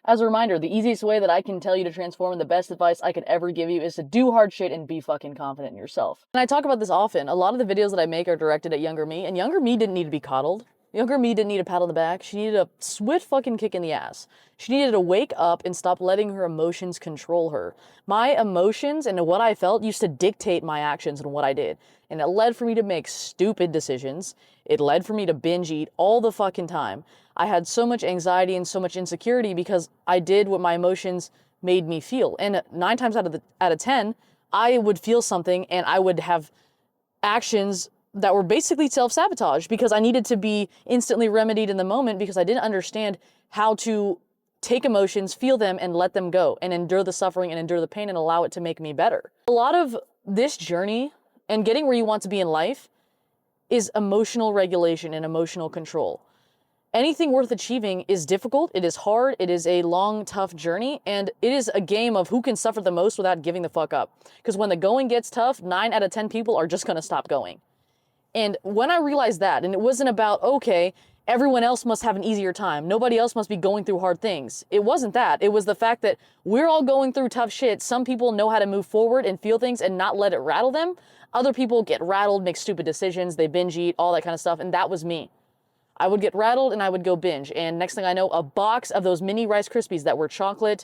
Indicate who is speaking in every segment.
Speaker 1: As a reminder, the easiest way that I can tell you to transform and the best advice I could ever give you is to do hard shit and be fucking confident in yourself. And I talk about this often. A lot of the videos that I make are directed at younger me, and younger me didn't need to be coddled. Younger me didn't need a pat on the back. She needed a swift fucking kick in the ass. She needed to wake up and stop letting her emotions control her. My emotions and what I felt used to dictate my actions and what I did. And it led for me to make stupid decisions. It led for me to binge eat all the fucking time. I had so much anxiety and so much insecurity because I did what my emotions made me feel. And 9 times out of 10, I would feel something and I would have actions that were basically self-sabotage because I needed to be instantly remedied in the moment because I didn't understand how to take emotions, feel them, and let them go, and endure the suffering and endure the pain and allow it to make me better. A lot of this journey and getting where you want to be in life is emotional regulation and emotional control. Anything worth achieving is difficult, it is hard, it is a long, tough journey, and it is a game of who can suffer the most without giving the fuck up. Because when the going gets tough, 9 out of 10 people are just gonna stop going. And when I realized that, and it wasn't about, okay, everyone else must have an easier time, nobody else must be going through hard things. It wasn't that. It was the fact that we're all going through tough shit. Some people know how to move forward and feel things and not let it rattle them. Other people get rattled, make stupid decisions, they binge eat, all that kind of stuff, and that was me. I would get rattled and I would go binge. And next thing I know, a box of those mini Rice Krispies that were chocolate,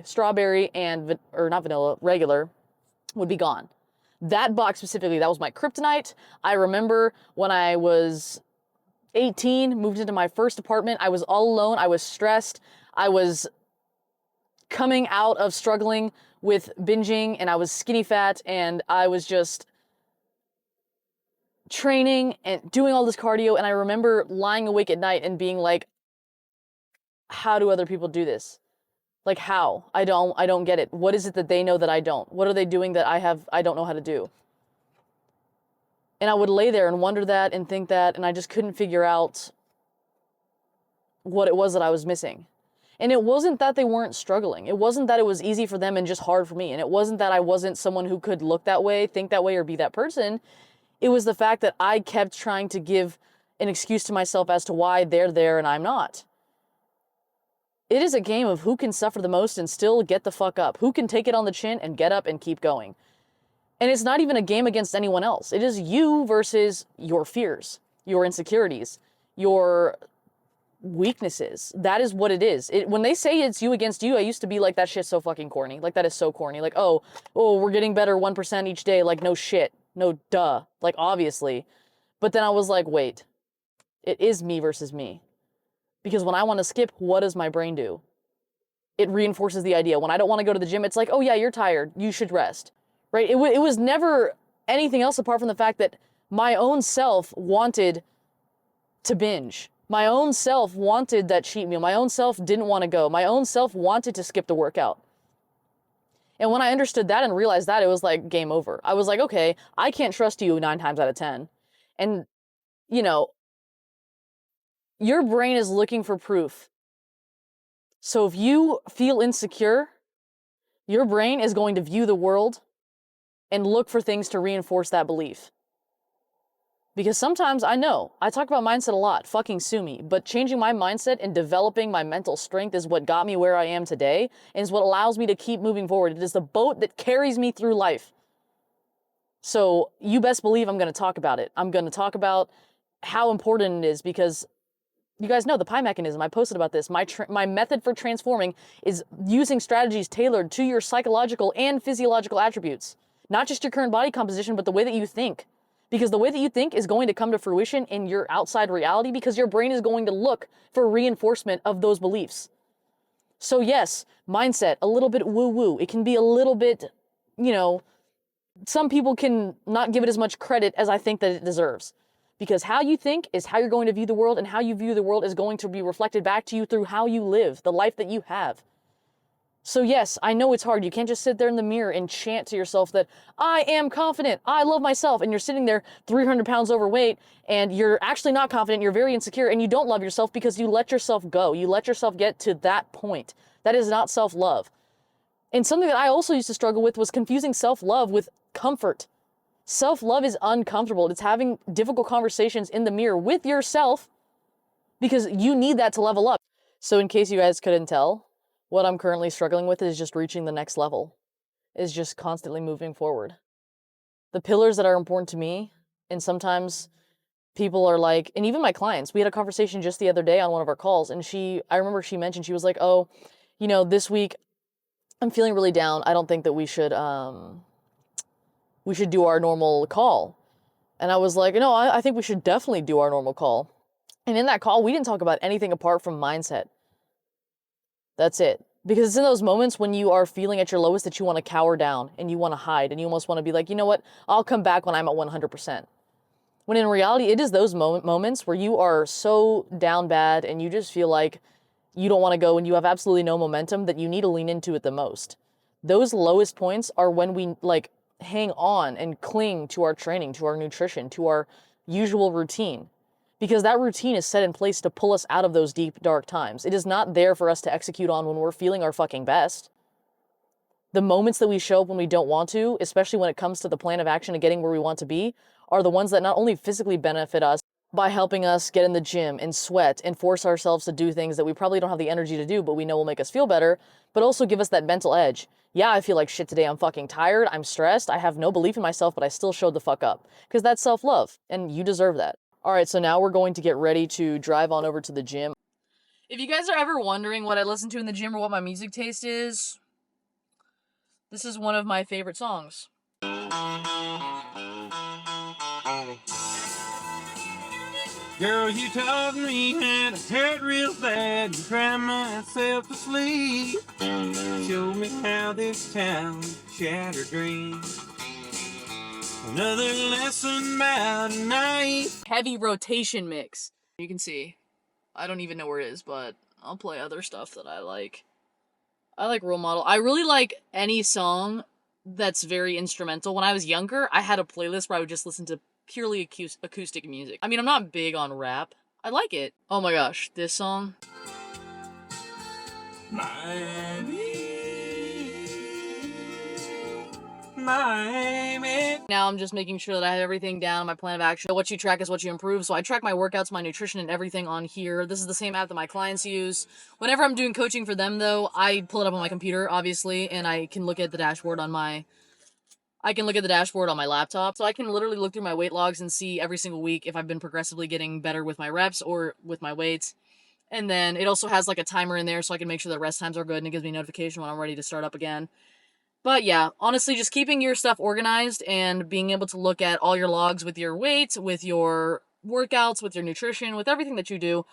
Speaker 1: strawberry, and, or not vanilla, regular, would be gone. That box specifically, that was my kryptonite. I remember when I was 18, moved into my first apartment. I was all alone. I was stressed. I was coming out of struggling with binging and I was skinny fat and I was just training and doing all this cardio, and I remember lying awake at night and being like, how do other people do this? Like, how? I don't get it. What is it that they know that I don't? What are they doing that I don't know how to do? And I would lay there and wonder that and think that, and I just couldn't figure out what it was that I was missing. And it wasn't that they weren't struggling. It wasn't that it was easy for them and just hard for me. And it wasn't that I wasn't someone who could look that way, think that way, or be that person. It was the fact that I kept trying to give an excuse to myself as to why they're there and I'm not. It is a game of who can suffer the most and still get the fuck up. Who can take it on the chin and get up and keep going. And it's not even a game against anyone else. It is you versus your fears, your insecurities, your weaknesses. That is what it is. When they say it's you against you, I used to be like, that shit's so fucking corny. Like, that is so corny. Like, oh, we're getting better 1% each day. Like, no shit. No, duh. Like, obviously. But then I was like, wait, it is me versus me. Because when I want to skip, what does my brain do? It reinforces the idea. When I don't want to go to the gym, it's like, oh yeah, you're tired. You should rest. Right? It was never anything else apart from the fact that my own self wanted to binge. My own self wanted that cheat meal. My own self didn't want to go. My own self wanted to skip the workout. And when I understood that and realized that, it was like game over. I was like, okay, I can't trust you 9 times out of 10. And, you know, your brain is looking for proof. So if you feel insecure, your brain is going to view the world and look for things to reinforce that belief. Because sometimes, I talk about mindset a lot, fucking sue me, but changing my mindset and developing my mental strength is what got me where I am today, and is what allows me to keep moving forward. It is the boat that carries me through life. So you best believe I'm going to talk about it. I'm going to talk about how important it is, because you guys know the pie mechanism. I posted about this. My method for transforming is using strategies tailored to your psychological and physiological attributes. Not just your current body composition, but the way that you think. Because the way that you think is going to come to fruition in your outside reality, because your brain is going to look for reinforcement of those beliefs. So yes, mindset, a little bit woo-woo. It can be a little bit, some people can not give it as much credit as I think that it deserves. Because how you think is how you're going to view the world, and how you view the world is going to be reflected back to you through how you live, the life that you have. So yes, I know it's hard. You can't just sit there in the mirror and chant to yourself that I am confident, I love myself, and you're sitting there 300 pounds overweight, and you're actually not confident, you're very insecure, and you don't love yourself because you let yourself go. You let yourself get to that point. That is not self-love. And something that I also used to struggle with was confusing self-love with comfort. Self-love is uncomfortable. It's having difficult conversations in the mirror with yourself, because you need that to level up. So in case you guys couldn't tell, what I'm currently struggling with is just reaching the next level, is just constantly moving forward. The pillars that are important to me, and sometimes people are like, and even my clients, we had a conversation just the other day on one of our calls, and I remember she mentioned, she was like, oh, this week I'm feeling really down. I don't think that we should do our normal call. And I was like, no, I think we should definitely do our normal call. And in that call, we didn't talk about anything apart from mindset. That's it. Because it's in those moments when you are feeling at your lowest that you want to cower down and you want to hide and you almost want to be like, you know what, I'll come back when I'm at 100%. When in reality, it is those moments where you are so down bad and you just feel like you don't want to go and you have absolutely no momentum that you need to lean into it the most. Those lowest points are when we hang on and cling to our training, to our nutrition, to our usual routine. Because that routine is set in place to pull us out of those deep, dark times. It is not there for us to execute on when we're feeling our fucking best. The moments that we show up when we don't want to, especially when it comes to the plan of action of getting where we want to be, are the ones that not only physically benefit us by helping us get in the gym and sweat and force ourselves to do things that we probably don't have the energy to do, but we know will make us feel better, but also give us that mental edge. Yeah, I feel like shit today. I'm fucking tired. I'm stressed. I have no belief in myself, but I still showed the fuck up. Because that's self-love, and you deserve that. All right, so now we're going to get ready to drive on over to the gym. If you guys are ever wondering what I listen to in the gym or what my music taste is, this is one of my favorite songs.
Speaker 2: Girl, you taught me how to hurt real bad and cry myself to sleep. Show me how this town shattered dreams. Another lesson about a night.
Speaker 1: Heavy rotation mix. You can see. I don't even know where it is, but I'll play other stuff that I like. I like Role Model. I really like any song that's very instrumental. When I was younger, I had a playlist where I would just listen to purely acoustic music. I mean, I'm not big on rap. I like it. Oh my gosh, this song.
Speaker 2: Miami.
Speaker 1: Now I'm just making sure that I have everything down, my plan of action. What you track is what you improve. So I track my workouts, my nutrition, and everything on here. This is the same app that my clients use. Whenever I'm doing coaching for them, though, I pull it up on my computer, obviously, and I can look at the dashboard on my laptop. So I can literally look through my weight logs and see every single week if I've been progressively getting better with my reps or with my weights. And then it also has like a timer in there so I can make sure the rest times are good and it gives me a notification when I'm ready to start up again. But yeah, honestly, just keeping your stuff organized and being able to look at all your logs with your weights, with your workouts, with your nutrition, with everything that you do,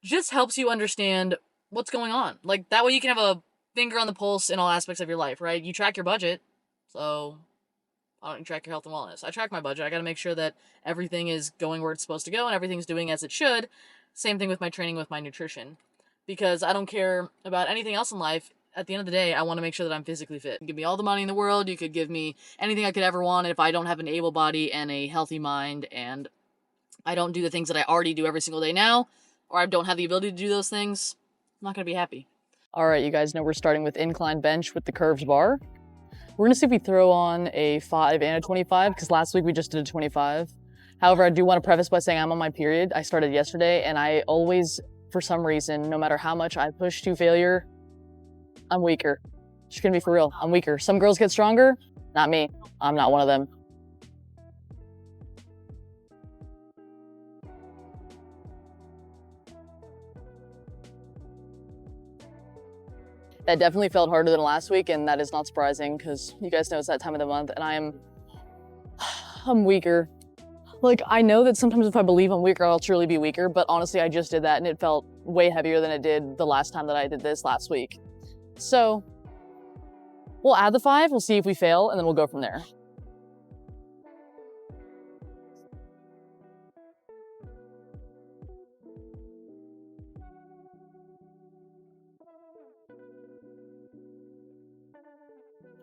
Speaker 1: just helps you understand what's going on. Like, that way you can have a finger on the pulse in all aspects of your life, right? You track your budget, so I don't track your health and wellness. I track my budget. I gotta make sure that everything is going where it's supposed to go and everything's doing as it should. Same thing with my training, with my nutrition. Because I don't care about anything else in life. At the end of the day, I want to make sure that I'm physically fit. You could give me all the money in the world. You could give me anything I could ever want. And if I don't have an able body and a healthy mind and I don't do the things that I already do every single day now, or I don't have the ability to do those things, I'm not going to be happy. All right, you guys know we're starting with incline bench with the curved bar. We're going to see if we throw on a 5 and a 25 because last week we just did a 25. However, I do want to preface by saying I'm on my period. I started yesterday and I always, for some reason, no matter how much I push to failure, I'm weaker. Just gonna be for real. I'm weaker. Some girls get stronger. Not me. I'm not one of them. That definitely felt harder than last week, and that is not surprising because you guys know it's that time of the month, and I'm weaker. Like, I know that sometimes if I believe I'm weaker, I'll truly be weaker, but honestly, I just did that, and it felt way heavier than it did the last time that I did this last week. So, we'll add the 5, we'll see if we fail, and then we'll go from there.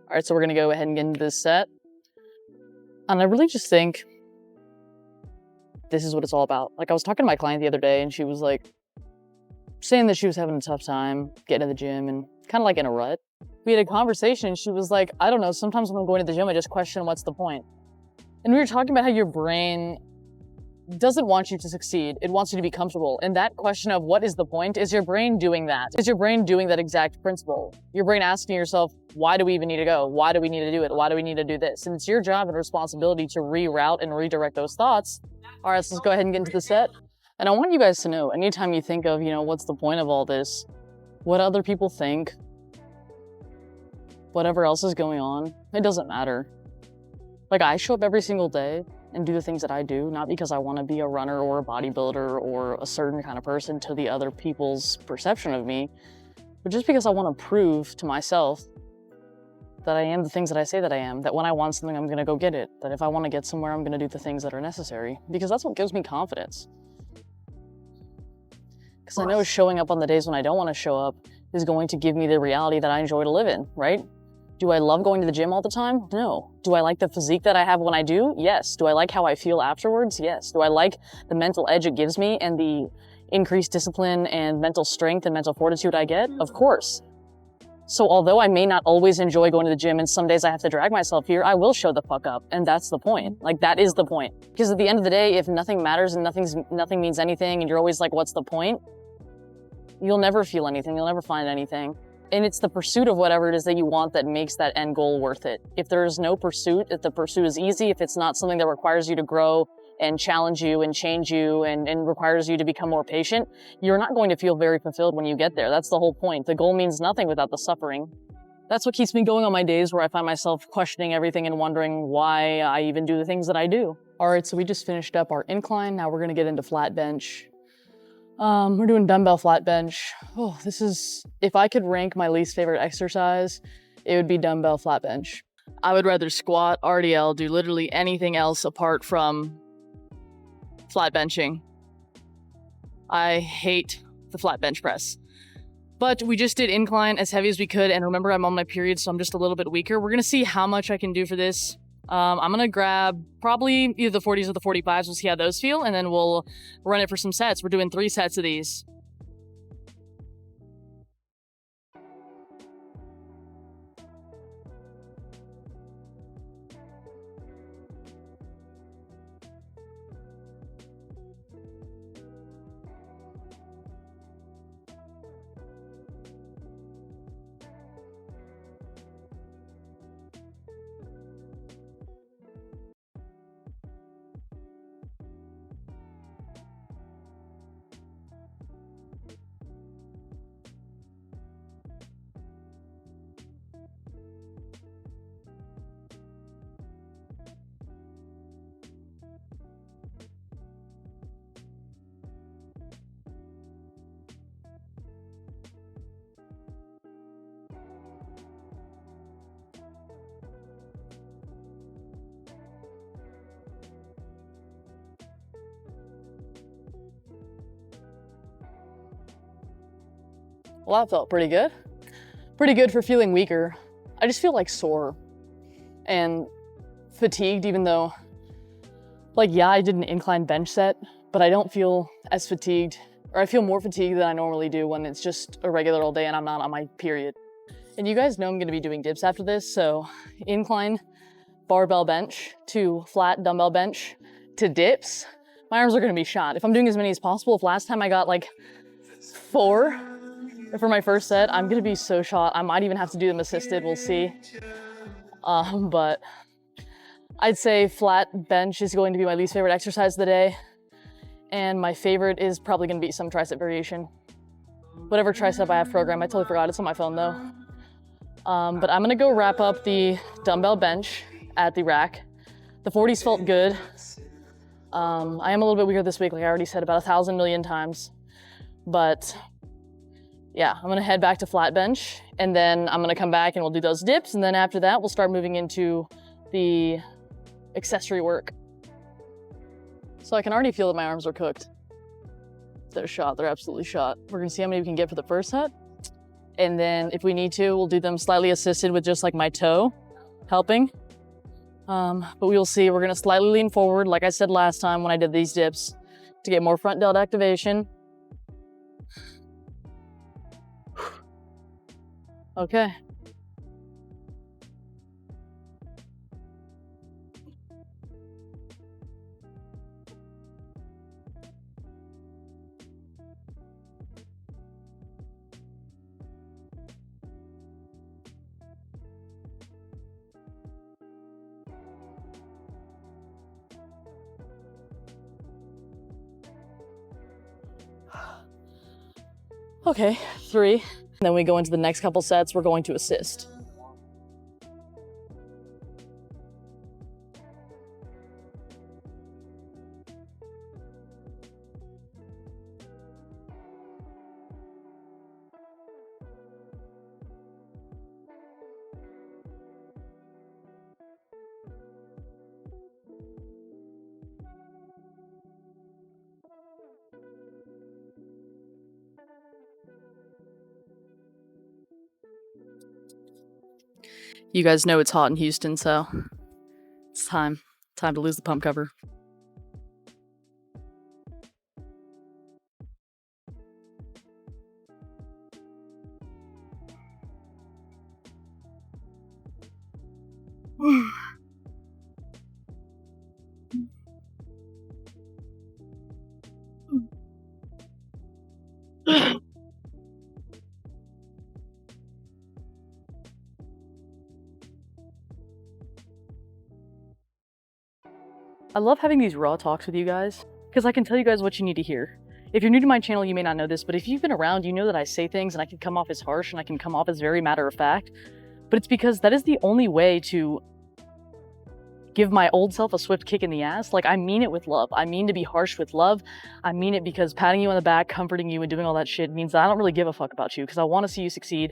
Speaker 1: All right, so we're gonna go ahead and get into this set. And I really just think this is what it's all about. Like, I was talking to my client the other day and she was like, saying that she was having a tough time getting to the gym and kind of like in a rut. We had a conversation and she was like, I don't know, sometimes when I'm going to the gym, I just question what's the point. And we were talking about how your brain doesn't want you to succeed. It wants you to be comfortable. And that question of what is the point, is your brain doing that? Is your brain doing that exact principle? Your brain asking yourself, why do we even need to go? Why do we need to do it? Why do we need to do this? And it's your job and responsibility to reroute and redirect those thoughts. All right, let's go ahead and get into the set. And I want you guys to know, anytime you think of, what's the point of all this? What other people think? Whatever else is going on, it doesn't matter. Like, I show up every single day and do the things that I do, not because I want to be a runner or a bodybuilder or a certain kind of person to the other people's perception of me, but just because I want to prove to myself that I am the things that I say that I am, that when I want something, I'm going to go get it, that if I want to get somewhere, I'm going to do the things that are necessary, because that's what gives me confidence. Because I know showing up on the days when I don't want to show up is going to give me the reality that I enjoy to live in, right? Do I love going to the gym all the time? No. Do I like the physique that I have when I do? Yes. Do I like how I feel afterwards? Yes. Do I like the mental edge it gives me and the increased discipline and mental strength and mental fortitude I get? Of course. So although I may not always enjoy going to the gym and some days I have to drag myself here, I will show the fuck up. And that's the point. Like, that is the point. Because at the end of the day, if nothing matters and nothing means anything and you're always like, what's the point? You'll never feel anything. You'll never find anything. And it's the pursuit of whatever it is that you want that makes that end goal worth it. If there is no pursuit, if the pursuit is easy, if it's not something that requires you to grow and challenge you and change you and requires you to become more patient, you're not going to feel very fulfilled when you get there. That's the whole point. The goal means nothing without the suffering. That's what keeps me going on my days where I find myself questioning everything and wondering why I even do the things that I do. All right, so we just finished up our incline. Now we're gonna get into flat bench. We're doing dumbbell flat bench. Oh, this is, if I could rank my least favorite exercise, it would be dumbbell flat bench. I would rather squat, RDL, do literally anything else apart from flat benching. I hate the flat bench press. But we just did incline as heavy as we could, and remember I'm on my period, so I'm just a little bit weaker. We're gonna see how much I can do for this. I'm gonna grab probably either the 40s or the 45s. We'll see how those feel, and then we'll run it for some sets. We're doing 3 sets of these. Well, that felt pretty good. Pretty good for feeling weaker. I just feel like sore and fatigued, even though, like, yeah, I did an incline bench set, but I don't feel as fatigued, or I feel more fatigued than I normally do when it's just a regular old day and I'm not on my period. And you guys know I'm gonna be doing dips after this, so incline barbell bench to flat dumbbell bench to dips. My arms are gonna be shot. If I'm doing as many as possible, if last time I got like 4, for my first set, I'm gonna be so shot. I might even have to do them assisted, we'll see. But I'd say flat bench is going to be my least favorite exercise of the day. And my favorite is probably gonna be some tricep variation. Whatever tricep I have programmed, I totally forgot, it's on my phone though. But I'm gonna go wrap up the dumbbell bench at the rack. The 40s felt good. I am a little bit weaker this week, like I already said about 1,000 million times. But yeah, I'm gonna head back to flat bench, and then I'm gonna come back and we'll do those dips, and then after that, we'll start moving into the accessory work. So I can already feel that my arms are cooked. They're shot, they're absolutely shot. We're gonna see how many we can get for the first set, and then if we need to, we'll do them slightly assisted with just like my toe helping. But we will see. We're gonna slightly lean forward, like I said last time when I did these dips, to get more front delt activation. Okay. Okay, 3. And then we go into the next couple sets, we're going to assist. You guys know it's hot in Houston, so it's time to lose the pump cover. I love having these raw talks with you guys because I can tell you guys what you need to hear. If you're new to my channel, you may not know this, but if you've been around, you know that I say things and I can come off as harsh and I can come off as very matter of fact. But it's because that is the only way to give my old self a swift kick in the ass. Like, I mean it with love. I mean to be harsh with love. I mean it because patting you on the back, comforting you, and doing all that shit means that I don't really give a fuck about you because I want to see you succeed.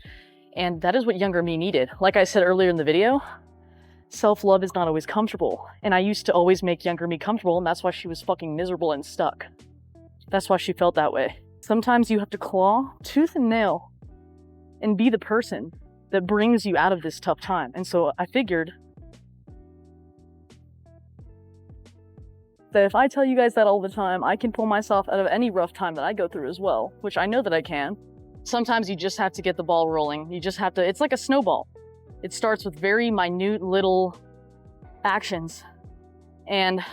Speaker 1: And that is what younger me needed. Like I said earlier in the video, self-love is not always comfortable. And I used to always make younger me comfortable, and that's why she was fucking miserable and stuck. That's why she felt that way. Sometimes you have to claw tooth and nail and be the person that brings you out of this tough time. And so I figured that if I tell you guys that all the time, I can pull myself out of any rough time that I go through as well, which I know that I can. Sometimes you just have to get the ball rolling. You just have to, it's like a snowball. It starts with very minute little actions. And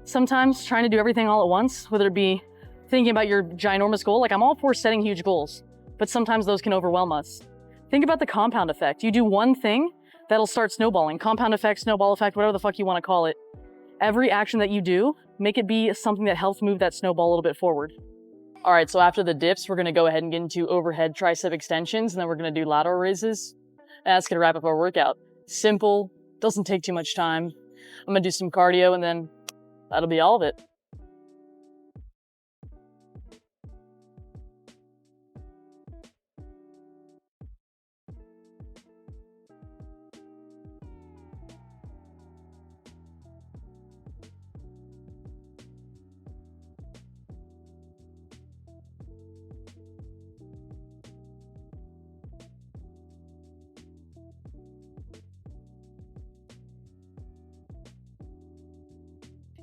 Speaker 1: sometimes trying to do everything all at once, whether it be thinking about your ginormous goal, like I'm all for setting huge goals, but sometimes those can overwhelm us. Think about the compound effect. You do one thing, that'll start snowballing. Compound effect, snowball effect, whatever the fuck you want to call it. Every action that you do, make it be something that helps move that snowball a little bit forward. All right, so after the dips, we're gonna go ahead and get into overhead tricep extensions, and then we're gonna do lateral raises. That's gonna wrap up our workout. Simple, doesn't take too much time. I'm gonna do some cardio, and then that'll be all of it.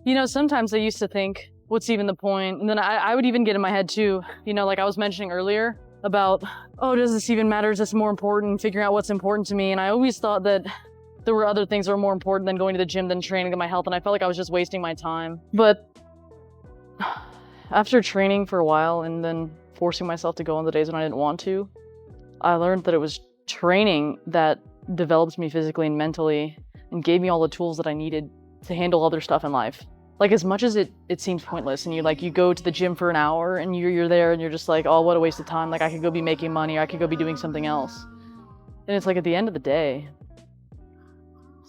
Speaker 1: You know, sometimes I used to think, what's even the point? And then I would even get in my head too, you know, like I was mentioning earlier about, oh, does this even matter? Is this more important? Figuring out what's important to me. And I always thought that there were other things that were more important than going to the gym, than training, than my health. And I felt like I was just wasting my time. But after training for a while and then forcing myself to go on the days when I didn't want to, I learned that it was training that developed me physically and mentally and gave me all the tools that I needed to handle other stuff in life. Like, as much as it seems pointless, and you go to the gym for an hour and you're there and you're just like, oh, what a waste of time. Like, I could go be making money, or I could go be doing something else. And it's like, at the end of the day,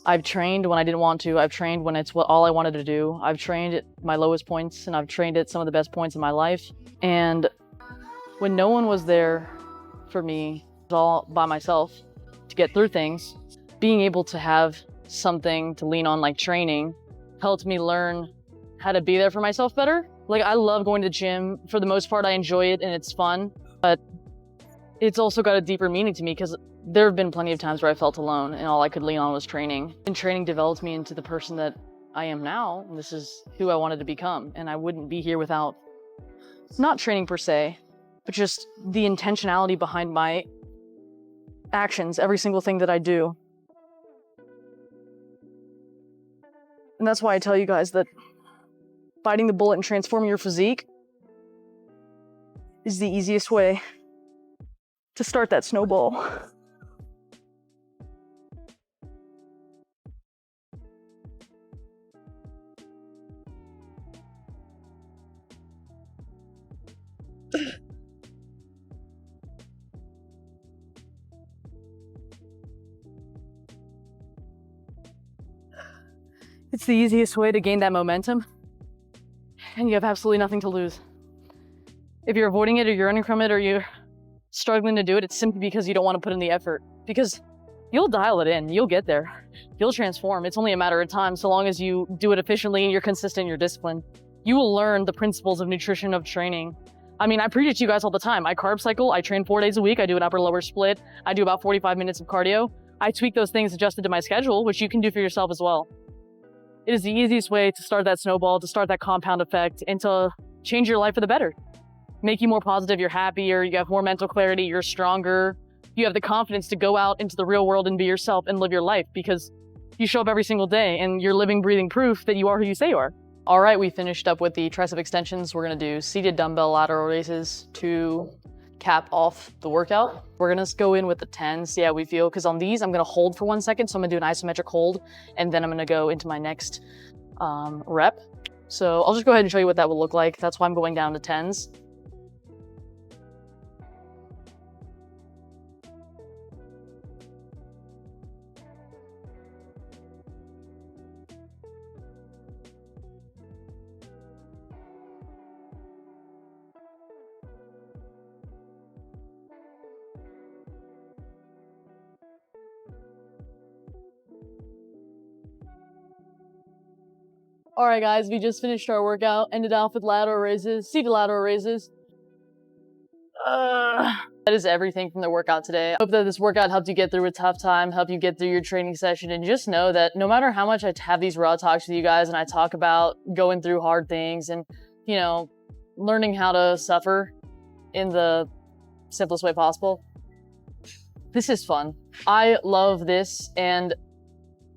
Speaker 1: I've trained when I didn't want to. I've trained when it's all I wanted to do. I've trained at my lowest points, and I've trained at some of the best points in my life. And when no one was there for me, it was all by myself to get through things, being able to have something to lean on like training helped me learn how to be there for myself better. Like, I love going to the gym. For the most part, I enjoy it and it's fun, but it's also got a deeper meaning to me because there have been plenty of times where I felt alone and all I could lean on was training. And training developed me into the person that I am now, and this is who I wanted to become. And I wouldn't be here without, not training per se, but just the intentionality behind my actions, every single thing that I do. And that's why I tell you guys that biting the bullet and transforming your physique is the easiest way to start that snowball. It's the easiest way to gain that momentum, and you have absolutely nothing to lose. If you're avoiding it or you're running from it or you're struggling to do it, it's simply because you don't want to put in the effort. Because you'll dial it in, you'll get there, you'll transform. It's only a matter of time, so long as you do it efficiently and you're consistent, you're disciplined. You will learn the principles of nutrition, of training. I mean, I preach it to you guys all the time. I carb cycle, I train 4 days a week, I do an upper-lower split, I do about 45 minutes of cardio. I tweak those things adjusted to my schedule, which you can do for yourself as well. It is the easiest way to start that snowball, to start that compound effect, and to change your life for the better. Make you more positive, you're happier, you have more mental clarity, you're stronger. You have the confidence to go out into the real world and be yourself and live your life because you show up every single day and you're living, breathing proof that you are who you say you are. All right, we finished up with the tricep extensions. We're gonna do seated dumbbell lateral raises to cap off the workout. We're gonna go in with the 10s, see how we feel, because on these, I'm gonna hold for 1 second. So I'm gonna do an isometric hold, and then I'm gonna go into my next rep. So I'll just go ahead and show you what that will look like. That's why I'm going down to 10s. All right, guys, we just finished our workout, ended off with lateral raises, seated lateral raises. That is everything from the workout today. I hope that this workout helped you get through a tough time, helped you get through your training session, and just know that no matter how much I have these raw talks with you guys and I talk about going through hard things and, you know, learning how to suffer in the simplest way possible, this is fun. I love this, and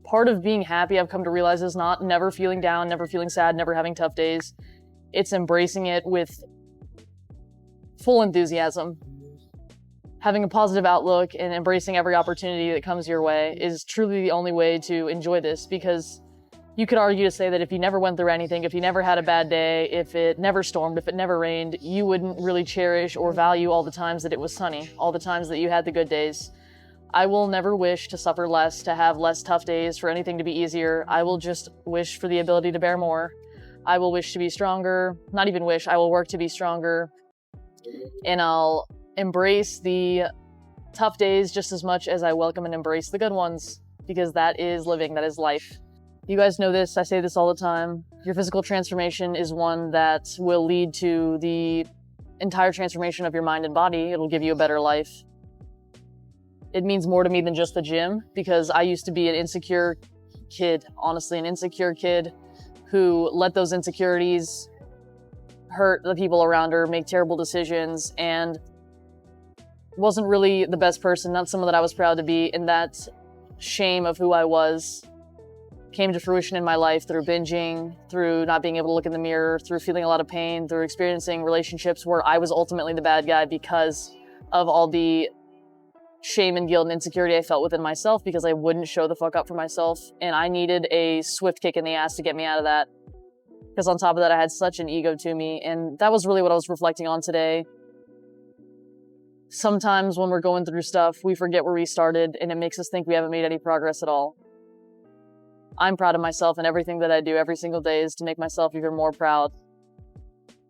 Speaker 1: part of being happy, I've come to realize, is not never feeling down, never feeling sad, never having tough days. It's embracing it with full enthusiasm. Having a positive outlook and embracing every opportunity that comes your way is truly the only way to enjoy this, because you could argue to say that if you never went through anything, if you never had a bad day, if it never stormed, if it never rained, you wouldn't really cherish or value all the times that it was sunny, all the times that you had the good days. I will never wish to suffer less, to have less tough days, for anything to be easier. I will just wish for the ability to bear more. I will wish to be stronger, not even wish, I will work to be stronger. And I'll embrace the tough days just as much as I welcome and embrace the good ones, because that is living, that is life. You guys know this, I say this all the time. Your physical transformation is one that will lead to the entire transformation of your mind and body. It'll give you a better life. It means more to me than just the gym, because I used to be an insecure kid, honestly, an insecure kid who let those insecurities hurt the people around her, make terrible decisions, and wasn't really the best person, not someone that I was proud to be. And that shame of who I was came to fruition in my life through binging, through not being able to look in the mirror, through feeling a lot of pain, through experiencing relationships where I was ultimately the bad guy because of all the shame and guilt and insecurity I felt within myself, because I wouldn't show the fuck up for myself. And I needed a swift kick in the ass to get me out of that. Because on top of that, I had such an ego to me. And that was really what I was reflecting on today. Sometimes when we're going through stuff, we forget where we started, and it makes us think we haven't made any progress at all. I'm proud of myself, and everything that I do every single day is to make myself even more proud.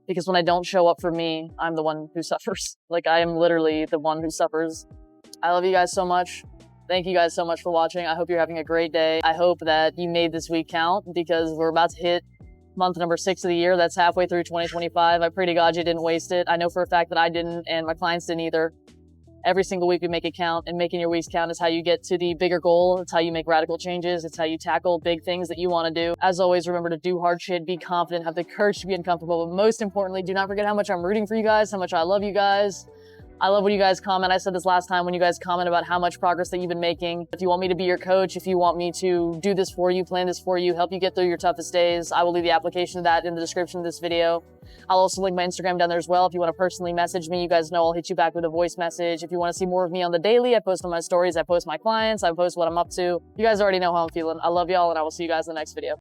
Speaker 1: Because when I don't show up for me, I'm the one who suffers. Like, I am literally the one who suffers. I love you guys so much. Thank you guys so much for watching. I hope you're having a great day. I hope that you made this week count, because we're about to hit month number 6 of the year. That's halfway through 2025. I pray to God you didn't waste it. I know for a fact that I didn't, and my clients didn't either. Every single week we make it count, and making your weeks count is how you get to the bigger goal. It's how you make radical changes. It's how you tackle big things that you want to do. As always, remember to do hard shit, be confident, have the courage to be uncomfortable, but most importantly, do not forget how much I'm rooting for you guys, how much I love you guys. I love when you guys comment. I said this last time, when you guys comment about how much progress that you've been making. If you want me to be your coach, if you want me to do this for you, plan this for you, help you get through your toughest days, I will leave the application of that in the description of this video. I'll also link my Instagram down there as well. If you want to personally message me, you guys know I'll hit you back with a voice message. If you want to see more of me on the daily, I post on my stories, I post my clients, I post what I'm up to. You guys already know how I'm feeling. I love y'all, and I will see you guys in the next video.